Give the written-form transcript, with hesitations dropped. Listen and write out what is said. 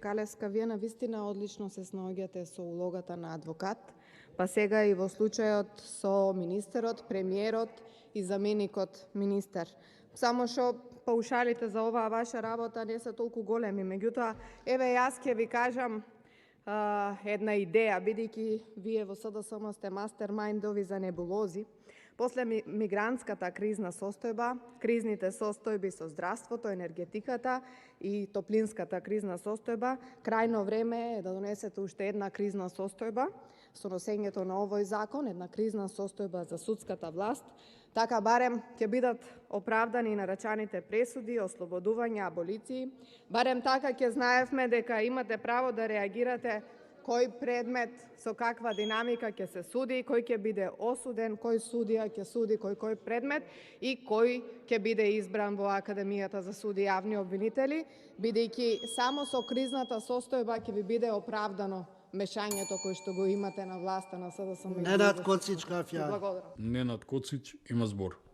Бакалевска, вие навистина одлично се снаоѓате со улогата на адвокат, па сега и во случајот со министерот, премиерот и заменикот министер. Само што паушалите за оваа ваша работа не се толку големи, меѓутоа, еве јас ќе ви кажам една идеја, бидејќи вие во СДСМ сте мастермајндови за небулози. После мигрантската кризна состојба, кризните состојби со здравството, енергетиката и топлинската кризна состојба, крајно време е да донесете уште една кризна состојба со носењето на овој закон, една кризна состојба за судската власт, така барем ќе бидат оправдани нарачаните пресуди, ослободувања, аболиции, барем така ќе знаевме дека имате право да реагирате кој предмет со каква динамика ќе се суди, кој ќе биде осуден, кој судија ќе суди кој предмет и кој ќе биде избран во Академијата за суди и јавни обвинители, бидејќи само со кризната состојба ќе ви биде оправдано мешањето кој што го имате на власта на СДСМ. Ненад Коцич, Благодарам. Ненад Коцич има збор.